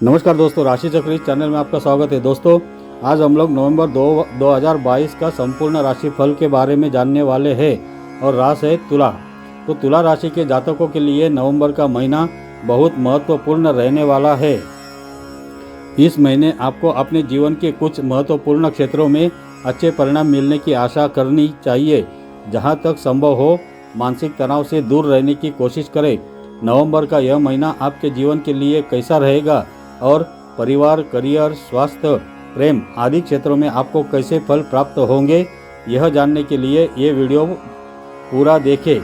नमस्कार दोस्तों, राशि चक्र इस चैनल में आपका स्वागत है। दोस्तों, आज हम लोग नवंबर 2022 का संपूर्ण राशिफल के बारे में जानने वाले हैं और राशि है तुला। तो तुला राशि के जातकों के लिए नवंबर का महीना बहुत महत्वपूर्ण रहने वाला है। इस महीने आपको अपने जीवन के कुछ महत्वपूर्ण क्षेत्रों में अच्छे परिणाम मिलने की आशा करनी चाहिए। जहां तक संभव हो मानसिक तनाव से दूर रहने की कोशिश करें। नवंबर का यह महीना आपके जीवन के लिए कैसा रहेगा और परिवार, करियर, स्वास्थ्य, प्रेम आदि क्षेत्रों में आपको कैसे फल प्राप्त होंगे, यह जानने के लिए ये वीडियो पूरा देखें।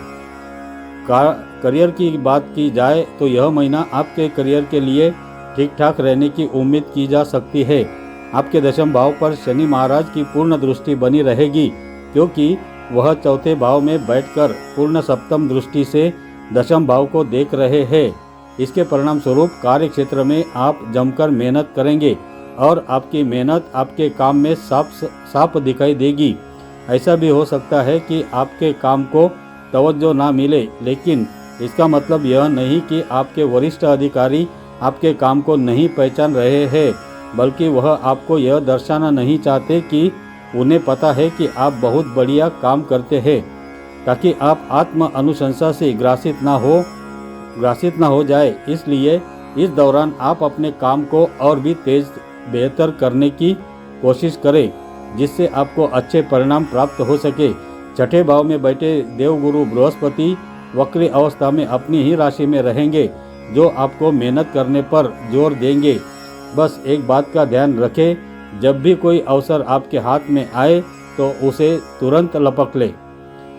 करियर की बात की जाए तो यह महीना आपके करियर के लिए ठीक ठाक रहने की उम्मीद की जा सकती है। आपके दशम भाव पर शनि महाराज की पूर्ण दृष्टि बनी रहेगी, क्योंकि वह चौथे भाव में बैठकर पूर्ण सप्तम दृष्टि से दशम भाव को देख रहे हैं। इसके परिणाम स्वरूप कार्य क्षेत्र में आप जमकर मेहनत करेंगे और आपकी मेहनत आपके काम में साफ दिखाई देगी। ऐसा भी हो सकता है कि आपके काम को तवज्जो ना मिले, लेकिन इसका मतलब यह नहीं कि आपके वरिष्ठ अधिकारी आपके काम को नहीं पहचान रहे हैं, बल्कि वह आपको यह दर्शाना नहीं चाहते कि उन्हें पता है कि आप बहुत बढ़िया काम करते हैं, ताकि आप आत्म अनुशंसा से ग्रासित ना हो जाए। इसलिए इस दौरान आप अपने काम को और भी बेहतर करने की कोशिश करें, जिससे आपको अच्छे परिणाम प्राप्त हो सके। छठे भाव में बैठे देवगुरु बृहस्पति वक्री अवस्था में अपनी ही राशि में रहेंगे, जो आपको मेहनत करने पर जोर देंगे। बस एक बात का ध्यान रखें, जब भी कोई अवसर आपके हाथ में आए तो उसे तुरंत लपक ले।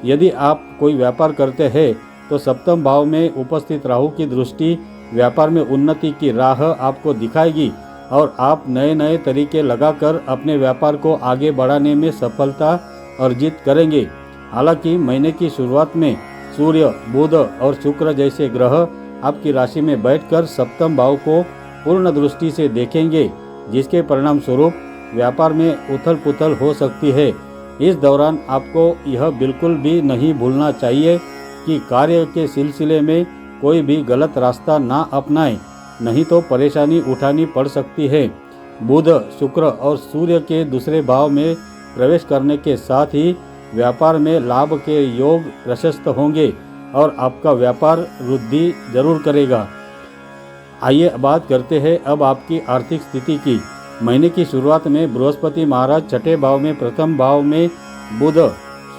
यदि आप कोई व्यापार करते हैं तो सप्तम भाव में उपस्थित राहु की दृष्टि व्यापार में उन्नति की राह आपको दिखाएगी और आप नए नए तरीके लगाकर अपने व्यापार को आगे बढ़ाने में सफलता अर्जित करेंगे। हालांकि महीने की शुरुआत में सूर्य, बुध और शुक्र जैसे ग्रह आपकी राशि में बैठकर सप्तम भाव को पूर्ण दृष्टि से देखेंगे, जिसके परिणाम स्वरूप व्यापार में उथल पुथल हो सकती है। इस दौरान आपको यह बिल्कुल भी नहीं भूलना चाहिए कि कार्य के सिलसिले में कोई भी गलत रास्ता ना अपनाएं, नहीं तो परेशानी उठानी पड़ सकती है। बुध, शुक्र और सूर्य के दूसरे भाव में प्रवेश करने के साथ ही व्यापार में लाभ के योग प्रशस्त होंगे और आपका व्यापार वृद्धि जरूर करेगा। आइए बात करते हैं अब आपकी आर्थिक स्थिति की। महीने की शुरुआत में बृहस्पति महाराज छठे भाव में प्रथम भाव में बुध,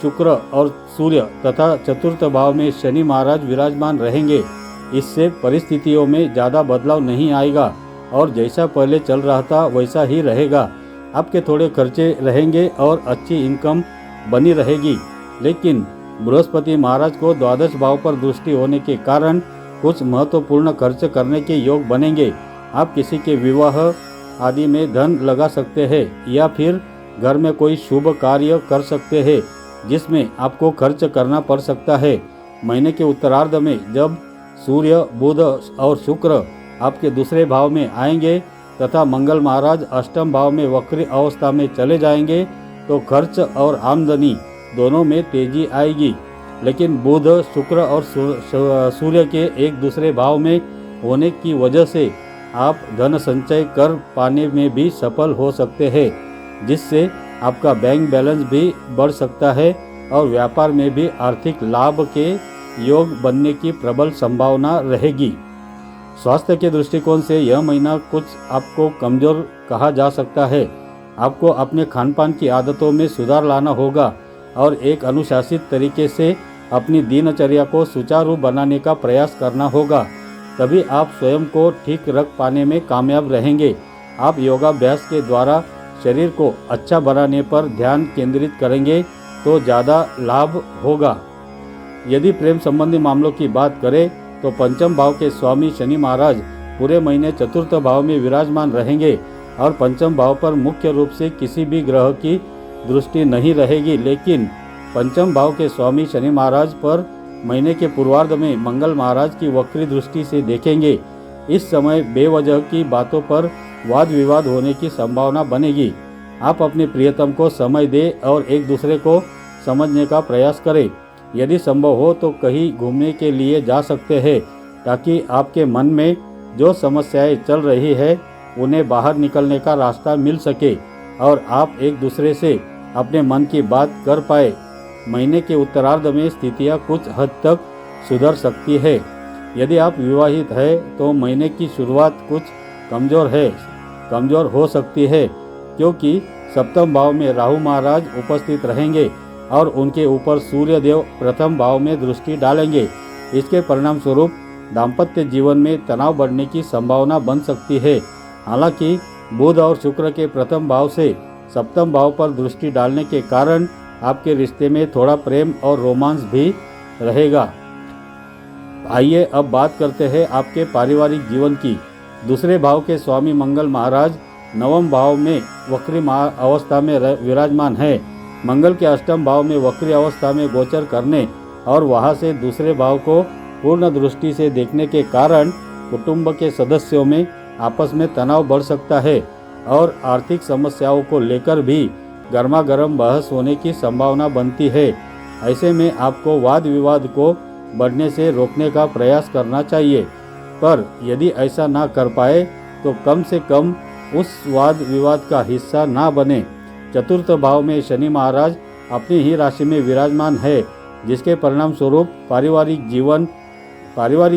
शुक्र और सूर्य तथा चतुर्थ भाव में शनि महाराज विराजमान रहेंगे। इससे परिस्थितियों में ज़्यादा बदलाव नहीं आएगा और जैसा पहले चल रहा था वैसा ही रहेगा। आपके थोड़े खर्चे रहेंगे और अच्छी इनकम बनी रहेगी, लेकिन बृहस्पति महाराज को द्वादश भाव पर दृष्टि होने के कारण कुछ महत्वपूर्ण खर्च करने के योग बनेंगे। आप किसी के विवाह आदि में धन लगा सकते हैं या फिर घर में कोई शुभ कार्य कर सकते हैं, जिसमें आपको खर्च करना पड़ सकता है। महीने के उत्तरार्ध में जब सूर्य, बुध और शुक्र आपके दूसरे भाव में आएंगे तथा मंगल महाराज अष्टम भाव में वक्री अवस्था में चले जाएंगे, तो खर्च और आमदनी दोनों में तेजी आएगी। लेकिन बुध, शुक्र और सूर्य के एक दूसरे भाव में होने की वजह से आप धन संचय कर पाने में भी सफल हो सकते हैं, जिससे आपका बैंक बैलेंस भी बढ़ सकता है और व्यापार में भी आर्थिक लाभ के योग बनने की प्रबल संभावना रहेगी। स्वास्थ्य के दृष्टिकोण से यह महीना कुछ आपको कमजोर कहा जा सकता है। आपको अपने खानपान की आदतों में सुधार लाना होगा और एक अनुशासित तरीके से अपनी दिनचर्या को सुचारू बनाने का प्रयास करना होगा, तभी आप स्वयं को ठीक रख पाने में कामयाब रहेंगे। आप योगाभ्यास के द्वारा शरीर को अच्छा बनाने पर ध्यान केंद्रित करेंगे तो ज़्यादा लाभ होगा। यदि प्रेम संबंधी मामलों की बात करें तो पंचम भाव के स्वामी शनि महाराज पूरे महीने चतुर्थ भाव में विराजमान रहेंगे और पंचम भाव पर मुख्य रूप से किसी भी ग्रह की दृष्टि नहीं रहेगी, लेकिन पंचम भाव के स्वामी शनि महाराज पर महीने के पूर्वार्ध में मंगल महाराज की वक्री दृष्टि से देखेंगे। इस समय बेवजह की बातों पर वाद विवाद होने की संभावना बनेगी। आप अपने प्रियतम को समय दें और एक दूसरे को समझने का प्रयास करें। यदि संभव हो तो कहीं घूमने के लिए जा सकते हैं, ताकि आपके मन में जो समस्याएं चल रही है उन्हें बाहर निकलने का रास्ता मिल सके और आप एक दूसरे से अपने मन की बात कर पाए। महीने के उत्तरार्ध में स्थितियां कुछ हद तक सुधर सकती है। यदि आप विवाहित है तो महीने की शुरुआत कुछ कमज़ोर हो सकती है, क्योंकि सप्तम भाव में राहु महाराज उपस्थित रहेंगे और उनके ऊपर सूर्य देव प्रथम भाव में दृष्टि डालेंगे। इसके परिणाम स्वरूप दाम्पत्य जीवन में तनाव बढ़ने की संभावना बन सकती है। हालांकि बुध और शुक्र के प्रथम भाव से सप्तम भाव पर दृष्टि डालने के कारण आपके रिश्ते में थोड़ा प्रेम और रोमांस भी रहेगा। आइए अब बात करते हैं आपके पारिवारिक जीवन की। दूसरे भाव के स्वामी मंगल महाराज नवम भाव में वक्री अवस्था में विराजमान है। मंगल के अष्टम भाव में वक्री अवस्था में गोचर करने और वहां से दूसरे भाव को पूर्ण दृष्टि से देखने के कारण कुटुंब के सदस्यों में आपस में तनाव बढ़ सकता है और आर्थिक समस्याओं को लेकर भी गर्मागर्म बहस होने की संभावना बनती है। ऐसे में आपको वाद विवाद को बढ़ने से रोकने का प्रयास करना चाहिए, पर यदि ऐसा ना कर पाए तो कम से कम उस वाद विवाद का हिस्सा ना बने। चतुर्थ भाव में शनि महाराज अपनी ही राशि में विराजमान है, जिसके परिणाम स्वरूप पारिवारिक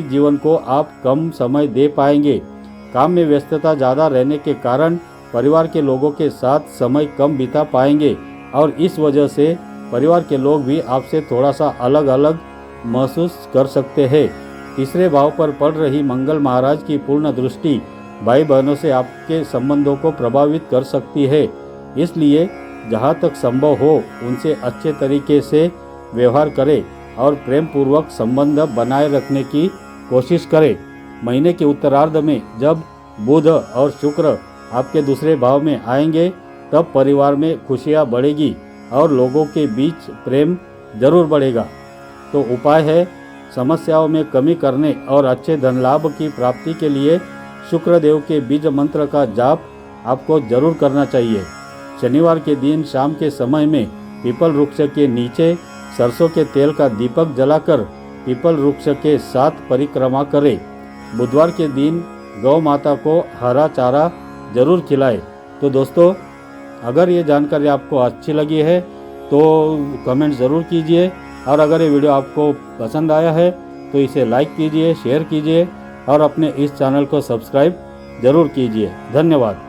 जीवन को आप कम समय दे पाएंगे। काम में व्यस्तता ज़्यादा रहने के कारण परिवार के लोगों के साथ समय कम बिता पाएंगे और इस वजह से परिवार के लोग भी आपसे थोड़ा सा अलग महसूस कर सकते हैं। तीसरे भाव पर पड़ रही मंगल महाराज की पूर्ण दृष्टि भाई बहनों से आपके संबंधों को प्रभावित कर सकती है। इसलिए जहाँ तक संभव हो उनसे अच्छे तरीके से व्यवहार करें और प्रेम पूर्वक संबंध बनाए रखने की कोशिश करें। महीने के उत्तरार्ध में जब बुध और शुक्र आपके दूसरे भाव में आएंगे तब परिवार में खुशियाँ बढ़ेगी और लोगों के बीच प्रेम जरूर बढ़ेगा। तो उपाय है, समस्याओं में कमी करने और अच्छे धन लाभ की प्राप्ति के लिए शुक्र देव के बीज मंत्र का जाप आपको जरूर करना चाहिए। शनिवार के दिन शाम के समय में पीपल वृक्ष के नीचे सरसों के तेल का दीपक जलाकर पीपल वृक्ष के साथ परिक्रमा करें। बुधवार के दिन गौ माता को हरा चारा जरूर खिलाएं। तो दोस्तों, अगर ये जानकारी आपको अच्छी लगी है तो कमेंट ज़रूर कीजिए और अगर ये वीडियो आपको पसंद आया है तो इसे लाइक कीजिए, शेयर कीजिए और अपने इस चैनल को सब्सक्राइब ज़रूर कीजिए। धन्यवाद।